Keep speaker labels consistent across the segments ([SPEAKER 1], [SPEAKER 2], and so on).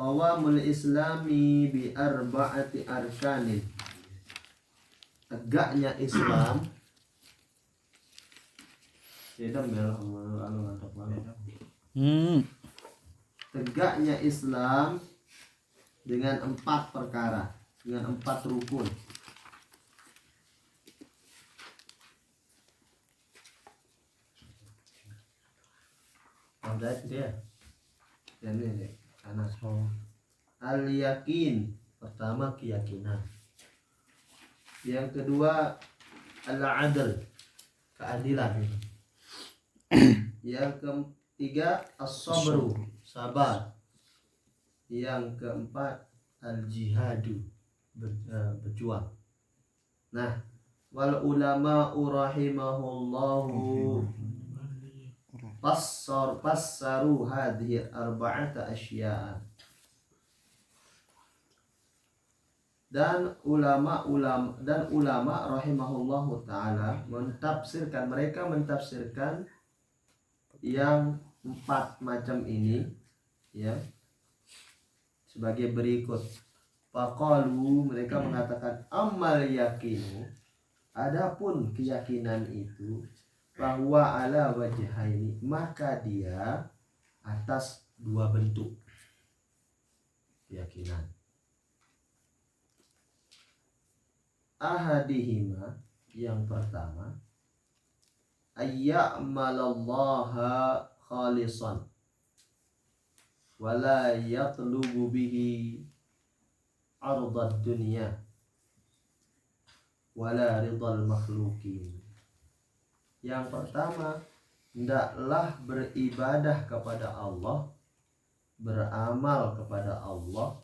[SPEAKER 1] qawamul islami bi arba'ati arkanin. Tegaknya Islam tegaknya Islam dengan 4 perkara, dengan 4 rukun. Ada dia. Ini karena al-yakin, pertama keyakinan. Yang kedua al-adl, keadilan. Yang ketiga as-sabru, sabar. Yang keempat al-jihadu, berjuang. Nah, wal ulama rahimahullahu fassaru hadhihi arba'ata asya'a. Dan ulama rahimahullahu taala mereka mentafsirkan yang 4 macam ini ya sebagai berikut. Faqalu, mereka mengatakan amal yakinu, adapun keyakinan itu, bahwa ala wajhaini, maka dia atas 2 bentuk keyakinan. Ahadihima, yang pertama, ayya'malallaha khalisan wala yatlubu bihi ardad dunya wala ridal makhlukin. Yang pertama, hendaklah beribadah kepada Allah, beramal kepada Allah,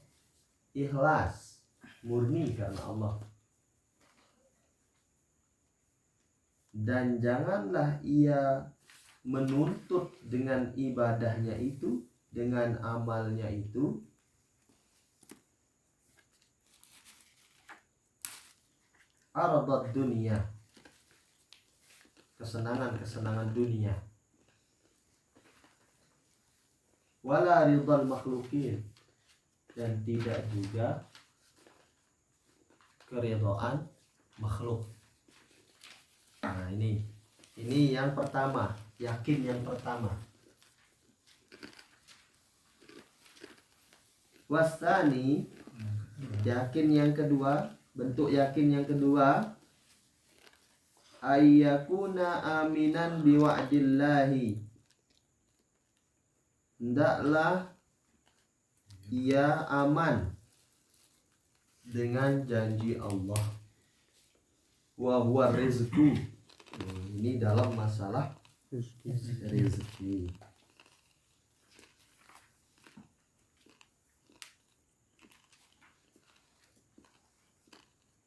[SPEAKER 1] ikhlas, murni karena Allah. Dan janganlah ia menuntut dengan ibadahnya itu, dengan amalnya itu, ardad dunia, kesenangan dunia, wala ridal makhlukin, dan tidak juga keridhaan makhluk. Nah, ini yang pertama, yakin yang pertama. Wasani, yakin yang kedua, bentuk yakin yang kedua, ayyakuna aminan biwa'dillahi, hendaklah ia aman dengan janji Allah. Wa huwa rizqu, ini dalam masalah rezeki.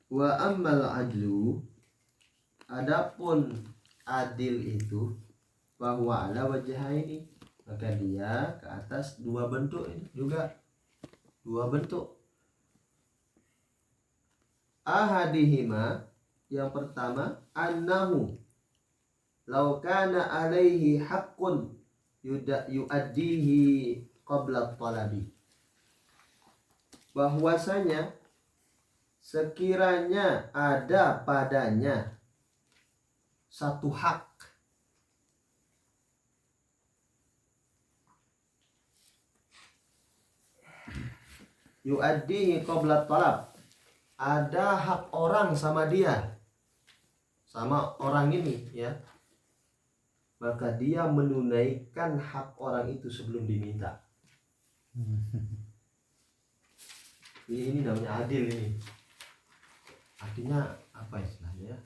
[SPEAKER 1] Wa ammal adlu, adapun adil itu, bahwa ala wajhaini, maka dia ke atas 2 bentuk ini juga, 2 bentuk. Ahadihima, yang pertama, annahu law kana alaihi haqqun yu'addihi qabla talabi, bahwasanya sekiranya ada padanya satu hak, yu'addihi qabla talab, ada hak orang sama dia, sama orang ini ya, maka dia menunaikan hak orang itu sebelum diminta. Ini namanya adil ini. Artinya apa istilahnya?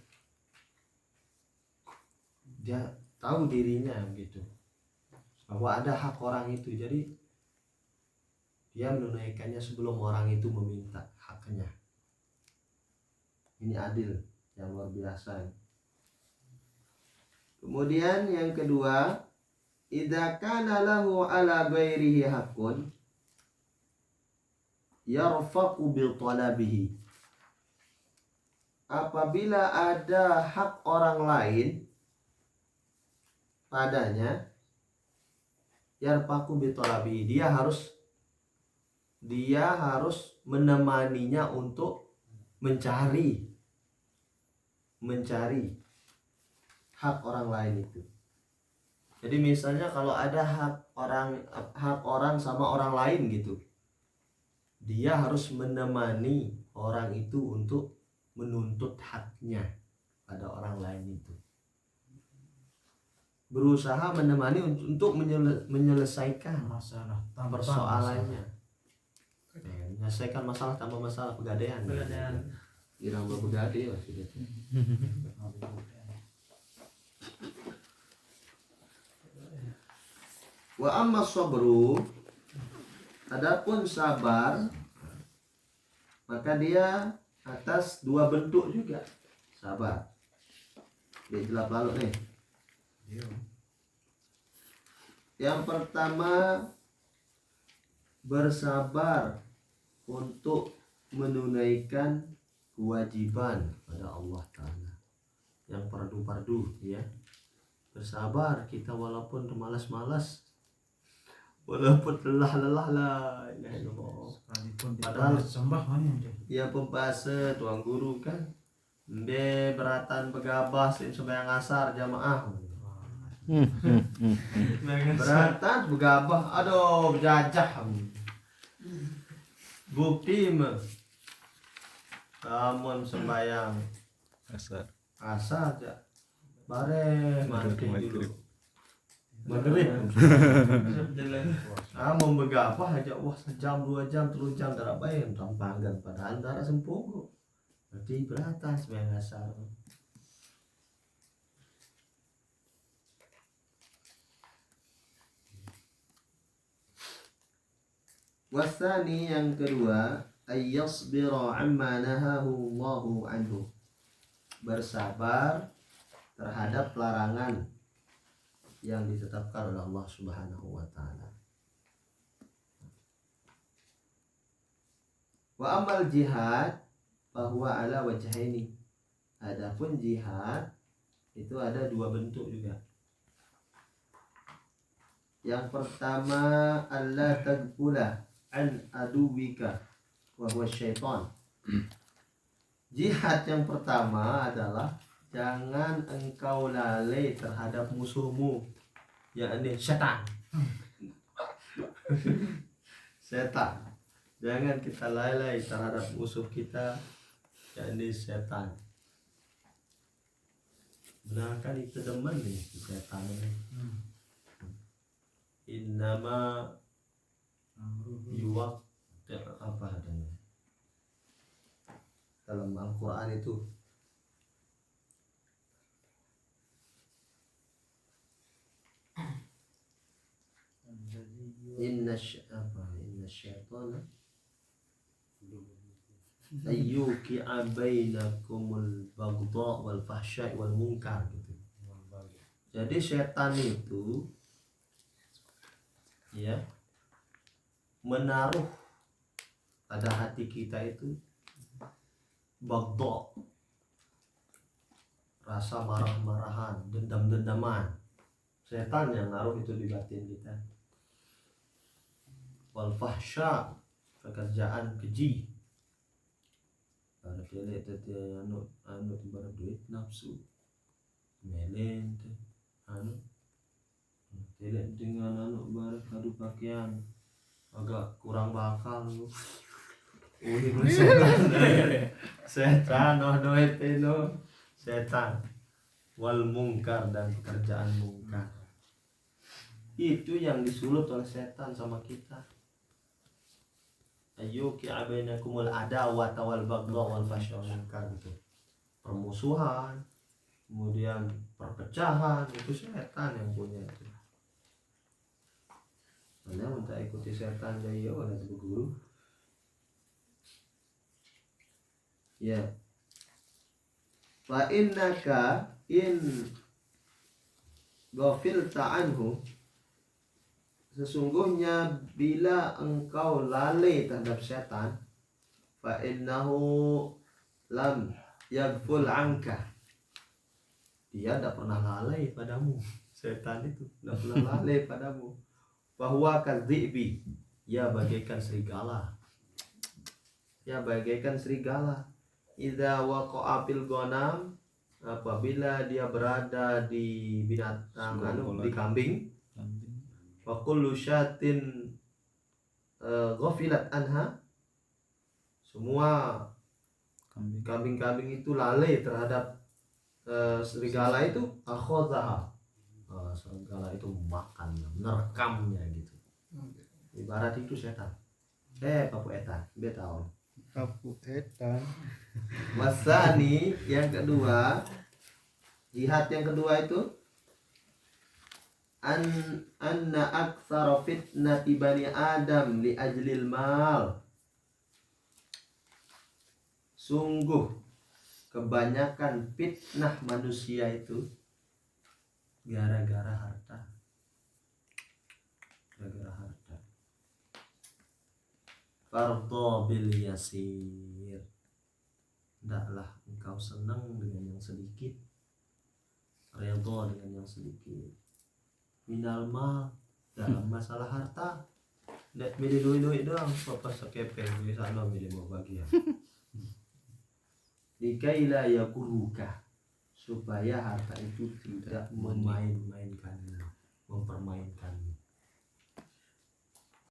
[SPEAKER 1] Dia tahu dirinya gitu, bahwa ada hak orang itu, jadi dia menunaikannya sebelum orang itu meminta haknya. Ini adil yang luar biasa. Kemudian yang kedua, idza kana lahu ala ghairihi haqqun yarfaqu bil talabihi, apabila ada hak orang lain padanya, yarfaqu bil talabihi, dia harus dia harus menemaninya untuk mencari hak orang lain itu. Jadi misalnya kalau ada hak orang sama orang lain gitu, dia harus menemani orang itu untuk menuntut haknya pada orang lain itu. Berusaha menemani untuk menyelesaikan
[SPEAKER 2] masalah
[SPEAKER 1] persoalannya. Menyelesaikan masalah tanpa masalah pegadaian. Irama begade maksudnya. Wa amma sabru, adapun sabar, maka dia atas dua bentuk juga sabar. Dia jelas lalu nih. Yang pertama, bersabar untuk menunaikan kewajiban pada Allah Ta'ala yang fardu-fardu ya. Bersabar kita walaupun malas-malas, walaupun lelah-lelah lah, padahal
[SPEAKER 2] sembah
[SPEAKER 1] ya pembasa tuang guru kan beratan begabah sembahyang asar jamaah. Beratan begabah, aduh berjajah. Bukti mah kamu sembahyang asar aja bare mati dulu maghrib mau begapah aja wah sejam 2 jam 3 jam darah bayang rampanggan padahal darah sempogo berarti beratan sembahyang asar. Wasani yang kedua, ayyasbira amma nahahu Allahu anhu, bersabar terhadap larangan yang ditetapkan oleh Allah Subhanahu wa taala. Wa amal jihad bahwa ala wajhaini, adapun jihad itu ada dua bentuk juga. Yang pertama, alla tagfula an aduwika wa huwa syaitan. Jihad yang pertama adalah jangan engkau lalai terhadap musuhmu, yakni setan. Setan. Jangan kita lalai terhadap musuh kita, yakni setan. Benar kan itu demen nih setan ini. Innama yuwak apa adanya dalam Al-Quran itu inna syaitana ayyuki'a bainakumul baghdha wal fahsya wal munkar gitu. Jadi setan itu ya menaruh pada hati kita itu baghdha, rasa marah-marahan, dendam-dendaman. Setan yang naruh itu di batin kita. Wal fahsya, pekerjaan keji. Ada pilih tadi anu ibarat duit nafsu. Melen anu tidak dengan anu ibarat kadu pakaian agak kurang bakal. Setan setan wal mungkar dan pekerjaan mungkar itu yang disulut oleh setan sama kita. Ayyuki abainakumul adawata wal baghdha wal fahsya wal munkar gitu. Permusuhan, kemudian perpecahan, itu setan yang punya itu. Anda minta ikuti setan jaya oleh guru. Ya. Fa innaka in ghafilta anhu, sesungguhnya bila engkau lalai terhadap setan, fa innahu lam yaghful anka, dia tidak pernah lalai padamu. Setan itu tidak pernah lalai padamu. Bahwa kadzibi, ya bagaikan serigala. ya bagaikan serigala. Idza waqa'a fil ghanam, apabila dia berada di binatang di kambing, wa kullu syatin ghafilat anha, semua kambing-kambing itu lalai terhadap serigala itu, akhadha, serigala itu makan, merekamnya gitu. Ibarat itu setan. Papu etan, betaon.
[SPEAKER 2] Papu etan.
[SPEAKER 1] Wasani yang kedua, jihad yang kedua itu anna aktsara fitnati bani Adam li ajlil mal. Sungguh kebanyakan fitnah manusia itu gara-gara harta. Gara-gara harta. Fardo bil yasir. Hendaklah engkau senang dengan yang sedikit, redha dengan yang sedikit. Minal mal, dalam masalah harta, ndak milih duit doang, apa sekepeng misalnya milih mau bagian. Dikaila yakuruka, supaya harta itu tidak mempermainkanmu.